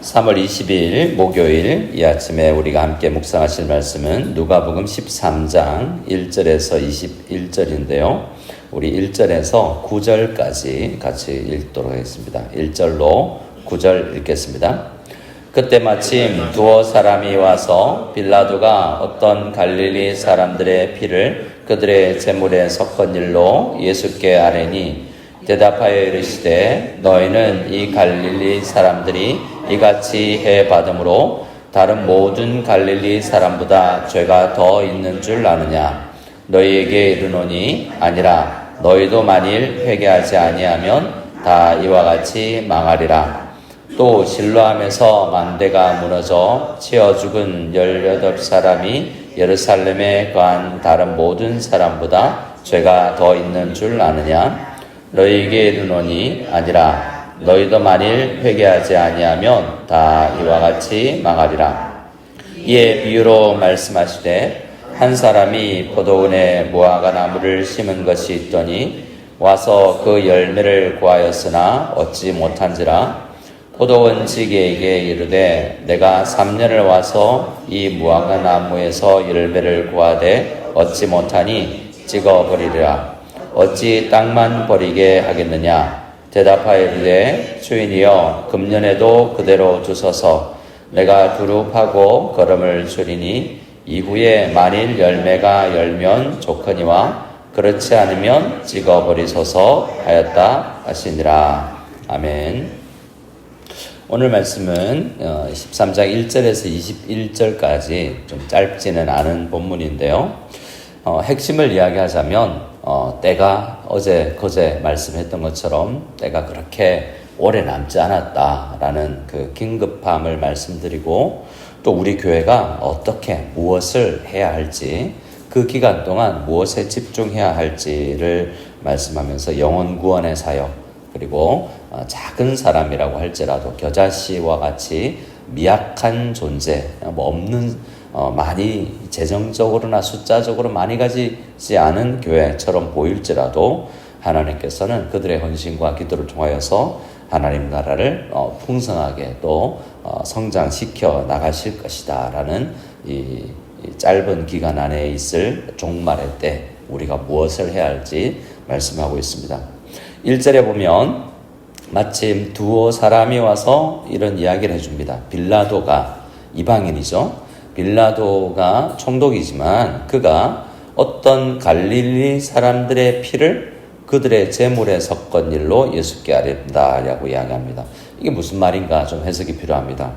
3월 20일 목요일 이 아침에 우리가 함께 묵상하실 말씀은 누가복음 13장 1절에서 21절인데요. 우리 1절에서 9절까지 같이 읽도록 하겠습니다. 1절로 9절 읽겠습니다. 그때 마침 두어 사람이 와서 빌라도가 어떤 갈릴리 사람들의 피를 그들의 제물에 섞은 일로 예수께 아뢰니 대답하여 이르시되 너희는 이 갈릴리 사람들이 이같이 해받음으로 다른 모든 갈릴리 사람보다 죄가 더 있는 줄 아느냐? 너희에게 이르노니 아니라 너희도 만일 회개하지 아니하면 다 이와 같이 망하리라. 또 실로암에서 망대가 무너져 치어 죽은 18사람이 예루살렘에 거한 다른 모든 사람보다 죄가 더 있는 줄 아느냐? 너희에게 이르노니 아니라 너희도 만일 회개하지 아니하면 다 이와 같이 망하리라. 이에 비유로 말씀하시되 한 사람이 포도원에 무화과 나무를 심은 것이 있더니 와서 그 열매를 구하였으나 얻지 못한지라. 포도원 지기에게 이르되 내가 3년을 와서 이 무화과 나무에서 열매를 구하되 얻지 못하니 찍어버리리라. 어찌 땅만 버리게 하겠느냐? 대답하여 이르되 주인이여 금년에도 그대로 두소서. 내가 두릅하고 거름을 줄이니 이후에 만일 열매가 열면 좋거니와 그렇지 않으면 찍어버리소서 하였다 하시니라. 아멘. 오늘 말씀은 13장 1절에서 21절까지 좀 짧지는 않은 본문인데요. 핵심을 이야기하자면 때가 그제 말씀했던 것처럼 때가 그렇게 오래 남지 않았다라는 그 긴급함을 말씀드리고 또 우리 교회가 어떻게 무엇을 해야 할지 그 기간 동안 무엇에 집중해야 할지를 말씀하면서 영혼 구원의 사역 그리고 작은 사람이라고 할지라도 겨자씨와 같이 미약한 존재 없는 많이 재정적으로나 숫자적으로 많이 가지지 않은 교회처럼 보일지라도 하나님께서는 그들의 헌신과 기도를 통하여서 하나님 나라를 풍성하게 또 성장시켜 나가실 것이다 라는 이 짧은 기간 안에 있을 종말의 때 우리가 무엇을 해야 할지 말씀하고 있습니다. 1절에 보면 마침 두어 사람이 와서 이런 이야기를 해줍니다. 빌라도가 이방인이죠. 빌라도가 총독이지만 그가 어떤 갈릴리 사람들의 피를 그들의 제물에 섞은 일로 예수께 아뢰는다라고 이야기합니다. 이게 무슨 말인가 좀 해석이 필요합니다.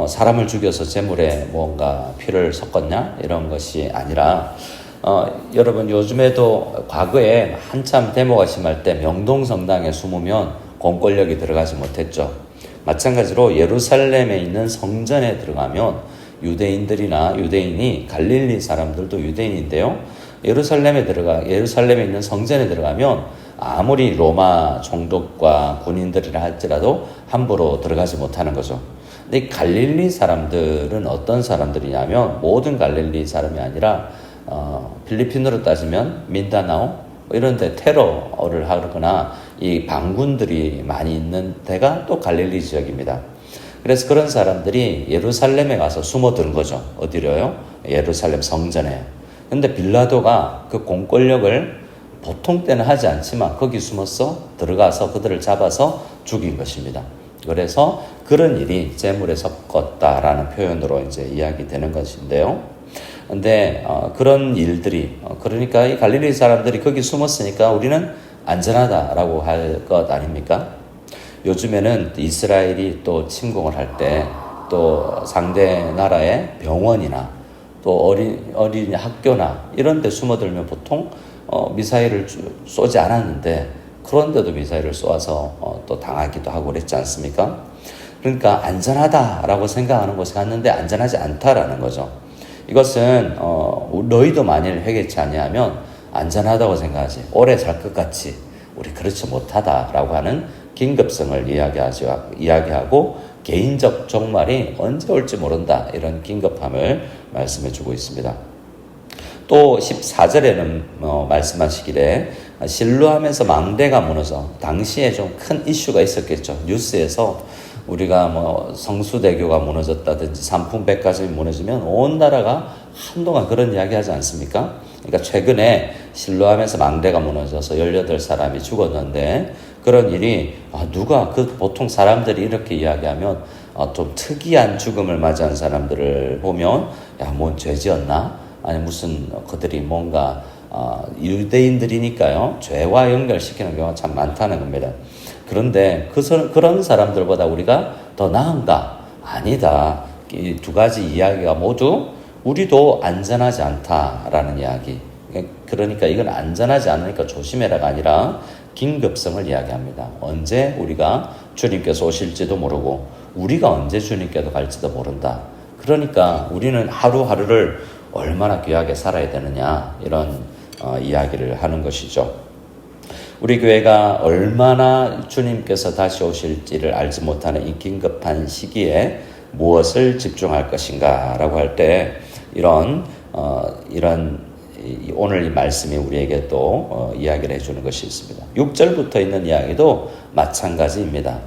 사람을 죽여서 제물에 뭔가 피를 섞었냐 이런 것이 아니라 여러분 요즘에도 과거에 한참 데모가 심할 때 명동성당에 숨으면 공권력이 들어가지 못했죠. 마찬가지로 예루살렘에 있는 성전에 들어가면 유대인이 갈릴리 사람들도 유대인인데요. 예루살렘에 있는 성전에 들어가면 아무리 로마 총독과 군인들이라 할지라도 함부로 들어가지 못하는 거죠. 근데 갈릴리 사람들은 어떤 사람들이냐면 모든 갈릴리 사람이 아니라 필리핀으로 따지면 민다나오 이런 데 테러를 하거나 이 반군들이 많이 있는 데가 또 갈릴리 지역입니다. 그래서 그런 사람들이 예루살렘에 가서 숨어드는 거죠. 어디로요? 예루살렘 성전에. 근데 빌라도가 그 공권력을 보통 때는 하지 않지만 거기 숨어서 들어가서 그들을 잡아서 죽인 것입니다. 그래서 그런 일이 제물에 섞었다라는 표현으로 이제 이야기되는 것인데요. 근데 그런 일들이 그러니까 이 갈릴리 사람들이 거기 숨었으니까 우리는 안전하다라고 할 것 아닙니까? 요즘에는 이스라엘이 또 침공을 할 때 또 상대 나라의 병원이나 또 어린이 학교나 이런 데 숨어들면 보통 미사일을 쏘지 않았는데 그런데도 미사일을 쏘아서 또 당하기도 하고 그랬지 않습니까? 그러니까 안전하다라고 생각하는 곳에 갔는데 안전하지 않다라는 거죠. 이것은 너희도 만일 회개치 아니하면 안전하다고 생각하지 오래 살 것 같이 우리 그렇지 못하다라고 하는 긴급성을 이야기하고 개인적 종말이 언제 올지 모른다 이런 긴급함을 말씀해 주고 있습니다. 또 14절에는 말씀하시기를 실로암에서 망대가 무너져 당시에 좀 큰 이슈가 있었겠죠. 뉴스에서 우리가 뭐 성수대교가 무너졌다든지 삼풍백화점이 무너지면 온 나라가 한동안 그런 이야기 하지 않습니까? 그러니까 최근에 실로암에서 망대가 무너져서 18사람이 죽었는데 그런 일이 누가 보통 사람들이 이렇게 이야기하면 좀 특이한 죽음을 맞이한 사람들을 보면 뭔 죄 지었나? 아니 무슨 그들이 뭔가 유대인들이니까요. 죄와 연결시키는 경우가 참 많다는 겁니다. 그런데 그런 사람들보다 우리가 더 나은가? 아니다. 이 두 가지 이야기가 모두 우리도 안전하지 않다라는 이야기. 그러니까 이건 안전하지 않으니까 조심해라가 아니라 긴급성을 이야기합니다. 언제 우리가 주님께서 오실지도 모르고 우리가 언제 주님께도 갈지도 모른다. 그러니까 우리는 하루하루를 얼마나 귀하게 살아야 되느냐 이런 이야기를 하는 것이죠. 우리 교회가 얼마나 주님께서 다시 오실지를 알지 못하는 이 긴급한 시기에 무엇을 집중할 것인가 라고 할 때 이런 오늘 이 말씀이 우리에게 또 이야기를 해주는 것이 있습니다. 6절부터 있는 이야기도 마찬가지입니다.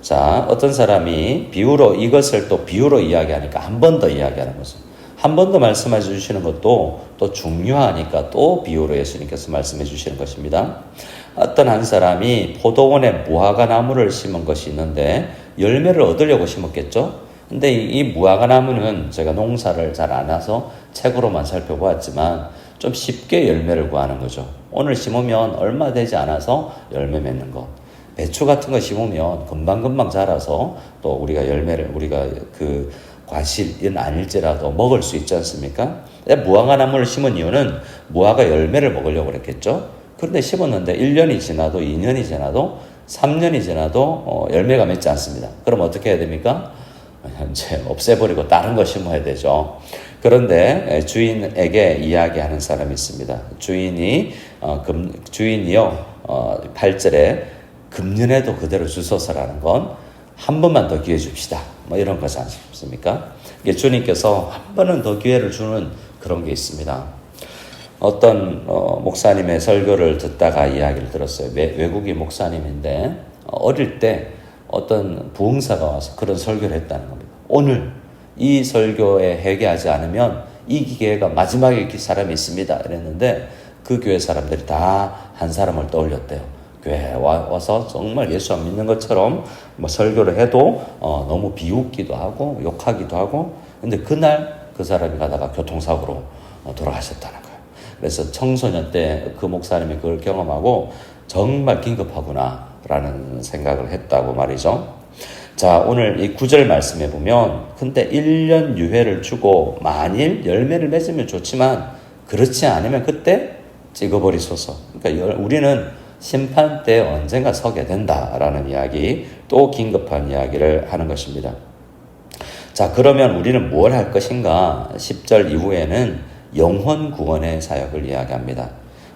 자, 어떤 사람이 이것을 또 비유로 이야기하니까 한 번 더 이야기하는 것을. 한 번 더 말씀해 주시는 것도 또 중요하니까 또 비유로 예수님께서 말씀해 주시는 것입니다. 어떤 한 사람이 포도원에 무화과 나무를 심은 것이 있는데 열매를 얻으려고 심었겠죠? 근데 이 무화과 나무는 제가 농사를 잘 안 해서 책으로만 살펴보았지만 좀 쉽게 열매를 구하는 거죠. 오늘 심으면 얼마 되지 않아서 열매 맺는 것. 배추 같은 거 심으면 금방금방 자라서 또 우리가 그 과실은 아닐지라도 먹을 수 있지 않습니까? 무화과 나무를 심은 이유는 무화과 열매를 먹으려고 그랬겠죠. 그런데 심었는데 1년이 지나도 2년이 지나도 3년이 지나도 열매가 맺지 않습니다. 그럼 어떻게 해야 됩니까? 이제 없애버리고 다른 거 심어야 되죠. 그런데 주인에게 이야기하는 사람이 있습니다. 주인이요 8절에 금년에도 그대로 주소서라는 건 한 번만 더 기회 줍시다. 뭐 이런 거지 않습니까? 주님께서 한 번은 더 기회를 주는 그런 게 있습니다. 어떤 목사님의 설교를 듣다가 이야기를 들었어요. 외국인 목사님인데 어릴 때 어떤 부흥사가 와서 그런 설교를 했다는 겁니다. 오늘 이 설교에 회개하지 않으면 이 기회가 마지막에 사람이 있습니다. 이랬는데 그 교회 사람들이 다 한 사람을 떠올렸대요. 교회에 와서 정말 예수 안 믿는 것처럼 뭐 설교를 해도 너무 비웃기도 하고 욕하기도 하고 근데 그날 그 사람이 가다가 교통사고로 돌아가셨다는 거예요. 그래서 청소년 때 그 목사님이 그걸 경험하고 정말 긴급하구나 라는 생각을 했다고 말이죠. 자, 오늘 이 9절 말씀해 보면 근데 1년 유예를 주고 만일 열매를 맺으면 좋지만 그렇지 않으면 그때 찍어버리소서. 그러니까 우리는 심판 때 언젠가 서게 된다라는 이야기, 또 긴급한 이야기를 하는 것입니다. 자, 그러면 우리는 뭘 할 것인가? 10절 이후에는 영혼 구원의 사역을 이야기합니다.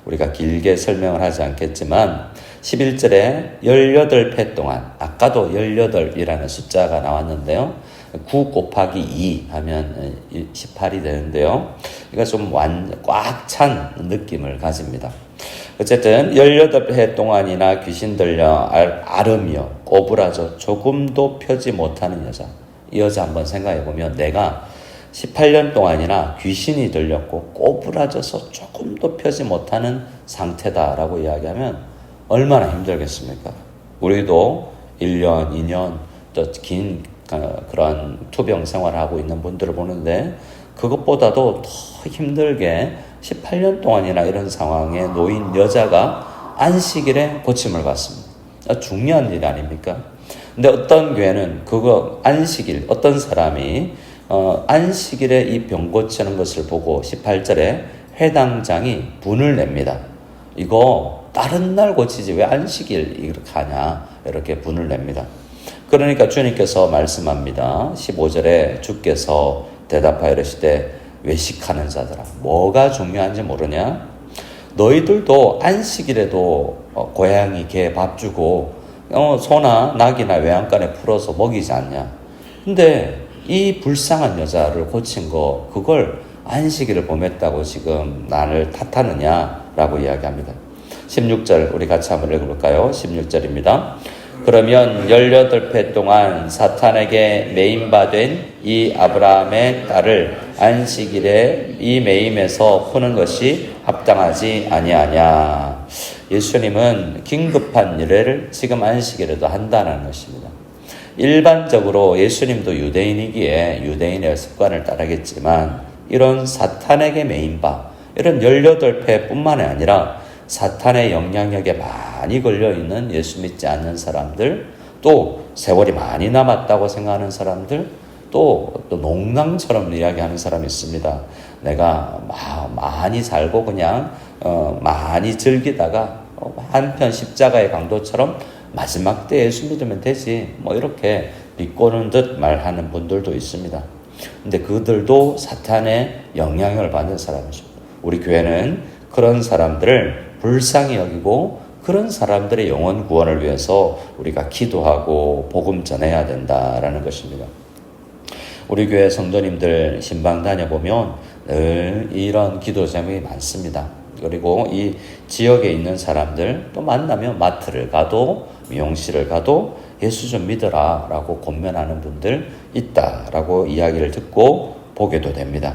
우리가 길게 설명을 하지 않겠지만 11절에 18회 동안 아까도 18이라는 숫자가 나왔는데요. 9 곱하기 2 하면 18이 되는데요. 이거 좀 꽉 찬 느낌을 가집니다. 어쨌든 18회 동안이나 귀신 들려 앓으며 꼬부라져 조금도 펴지 못하는 여자. 이 여자 한번 생각해 보면 내가 18년 동안이나 귀신이 들렸고 꼬부라져서 조금도 펴지 못하는 상태다라고 이야기하면 얼마나 힘들겠습니까? 우리도 1년, 2년 또 긴 그런 투병 생활을 하고 있는 분들을 보는데 그것보다도 더 힘들게 18년 동안이나 이런 상황에 놓인 여자가 안식일에 고침을 받습니다. 중요한 일 아닙니까? 근데 어떤 교회는 안식일, 어떤 사람이 안식일에 이 병 고치는 것을 보고 18절에 회당장이 분을 냅니다. 이거 다른 날 고치지 왜 안식일 이렇게 하냐 이렇게 분을 냅니다. 그러니까 주님께서 말씀합니다. 15절에 주께서 대답하여 이르시되 외식하는 자들아 뭐가 중요한지 모르냐? 너희들도 안식일에도 고양이 개 밥 주고 소나 낙이나 외양간에 풀어서 먹이지 않냐? 근데 이 불쌍한 여자를 고친 그걸 안식일을 범했다고 지금 나를 탓하느냐라고 이야기합니다. 16절 우리 같이 한번 읽어볼까요? 16절입니다. 그러면 18회 동안 사탄에게 매임받은 이 아브라함의 딸을 안식일에 이 매임에서 푸는 것이 합당하지 아니하냐. 예수님은 긴급한 일을 지금 안식일에도 한다는 것입니다. 일반적으로 예수님도 유대인이기에 유대인의 습관을 따르겠지만 이런 사탄에게 매임바, 이런 18회뿐만 아니라 사탄의 영향력에 많이 걸려있는 예수 믿지 않는 사람들, 또 세월이 많이 남았다고 생각하는 사람들, 또 농랑처럼 이야기하는 사람이 있습니다. 내가 많이 살고 그냥 많이 즐기다가 한편 십자가의 강도처럼 마지막 때 예수 믿으면 되지, 이렇게 비꼬는 듯 말하는 분들도 있습니다. 근데 그들도 사탄의 영향을 받는 사람이죠. 우리 교회는 그런 사람들을 불쌍히 여기고 그런 사람들의 영혼 구원을 위해서 우리가 기도하고 복음 전해야 된다라는 것입니다. 우리 교회 성도님들 신방 다녀보면 늘 이런 기도 제목이 많습니다. 그리고 이 지역에 있는 사람들 또 만나면 마트를 가도 미용실을 가도 예수 좀 믿어라 라고 권면하는 분들 있다라고 이야기를 듣고 보게도 됩니다.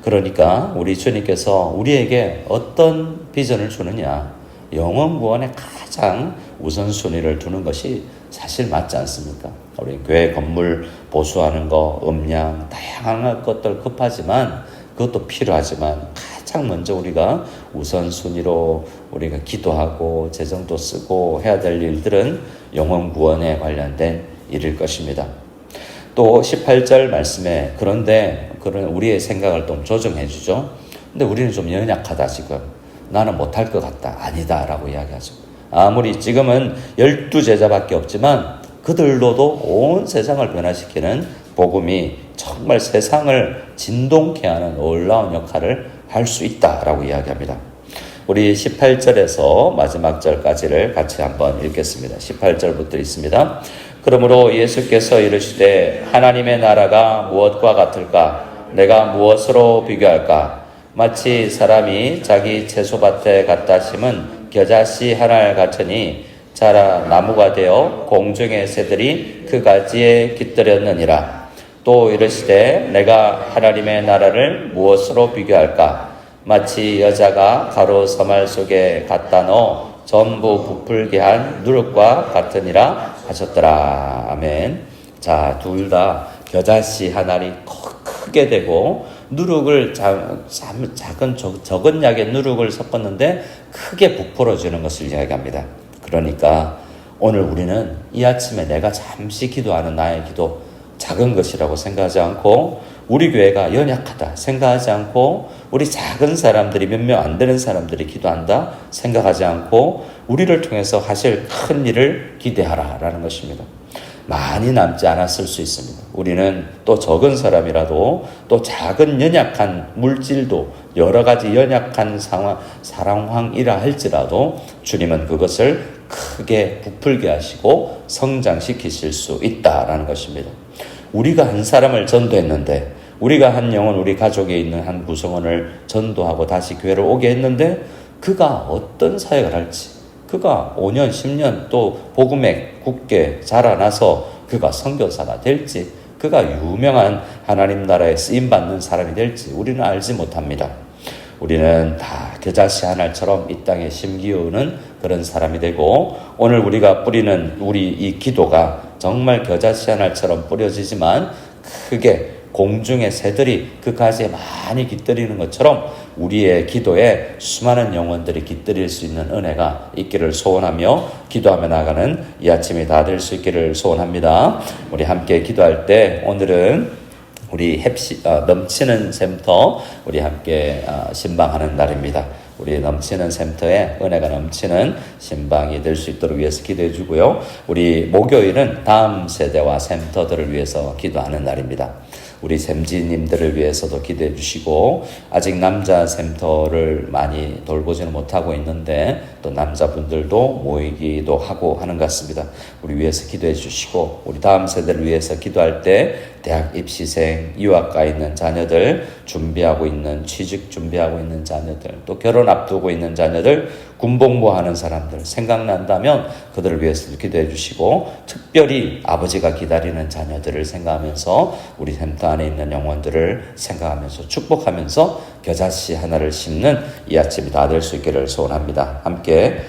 그러니까 우리 주님께서 우리에게 어떤 비전을 주느냐, 영혼 구원에 가장 우선순위를 두는 것이 사실 맞지 않습니까? 우리 교회 건물 보수하는 거, 음량, 다양한 것들 급하지만 그것도 필요하지만 가장 먼저 우리가 우선순위로 우리가 기도하고 재정도 쓰고 해야 될 일들은 영혼 구원에 관련된 일일 것입니다. 또 18절 말씀에 그런데 그런 우리의 생각을 좀 조정해 주죠. 근데 우리는 좀 연약하다 지금. 나는 못할 것 같다. 아니다 라고 이야기하죠. 아무리 지금은 12제자밖에 없지만 그들로도 온 세상을 변화시키는 복음이 정말 세상을 진동케 하는 놀라운 역할을 할 수 있다라고 이야기합니다. 우리 18절에서 마지막 절까지를 같이 한번 읽겠습니다. 18절부터 있습니다. 그러므로 예수께서 이르시되 하나님의 나라가 무엇과 같을까? 내가 무엇으로 비교할까? 마치 사람이 자기 채소밭에 갖다 심은 겨자씨 하나를 같으니 자라 나무가 되어 공중의 새들이 그 가지에 깃들였느니라. 또 이르시되 내가 하나님의 나라를 무엇으로 비교할까? 마치 여자가 가루 서말 속에 갖다 넣어 전부 부풀게 한 누룩과 같으니라 하셨더라. 아멘. 자, 둘 다 겨자씨 하나를 크게 되고 누룩을 적은 약의 누룩을 섞었는데 크게 부풀어지는 것을 이야기합니다. 그러니까 오늘 우리는 이 아침에 내가 잠시 기도하는 나의 기도 작은 것이라고 생각하지 않고 우리 교회가 연약하다 생각하지 않고 우리 작은 사람들이 몇 명 안 되는 사람들이 기도한다 생각하지 않고 우리를 통해서 하실 큰 일을 기대하라 라는 것입니다. 많이 남지 않았을 수 있습니다. 우리는 또 적은 사람이라도 또 작은 연약한 물질도 여러 가지 연약한 상황이라 할지라도 주님은 그것을 크게 부풀게 하시고 성장시키실 수 있다라는 것입니다. 우리가 한 사람을 전도했는데 우리가 한 영혼 우리 가족에 있는 한 구성원을 전도하고 다시 교회를 오게 했는데 그가 어떤 사역을 할지 그가 5년 10년 또 복음에 굳게 자라나서 그가 선교사가 될지 그가 유명한 하나님 나라에 쓰임받는 사람이 될지 우리는 알지 못합니다. 우리는 다 겨자씨 하나처럼 이 땅에 심기우는 그런 사람이 되고 오늘 우리가 뿌리는 우리 이 기도가 정말 겨자씨 하나처럼 뿌려지지만 크게 공중의 새들이 그 가지에 많이 깃들이는 것처럼 우리의 기도에 수많은 영혼들이 깃들일 수 있는 은혜가 있기를 소원하며 기도하며 나가는 이 아침이 다 될 수 있기를 소원합니다. 우리 함께 기도할 때 오늘은 우리 넘치는 샘터 우리 함께 신방하는 날입니다. 우리 넘치는 샘터에 은혜가 넘치는 신방이 될 수 있도록 위해서 기도해 주고요. 우리 목요일은 다음 세대와 샘터들을 위해서 기도하는 날입니다. 우리 샘지님들을 위해서도 기도해 주시고 아직 남자 샘터를 많이 돌보지는 못하고 있는데 또 남자분들도 모이기도 하고 하는 것 같습니다. 우리 위해서 기도해 주시고 우리 다음 세대를 위해서 기도할 때 대학 입시생, 유학 가 있는 자녀들 준비하고 있는 취직 준비하고 있는 자녀들 또 결혼 앞두고 있는 자녀들 군복무하는 사람들 생각난다면 그들을 위해서 기도해 주시고, 특별히 아버지가 기다리는 자녀들을 생각하면서 우리 센터 안에 있는 영혼들을 생각하면서 축복하면서 겨자씨 하나를 심는 이 아침이 다 될 수 있기를 소원합니다. 함께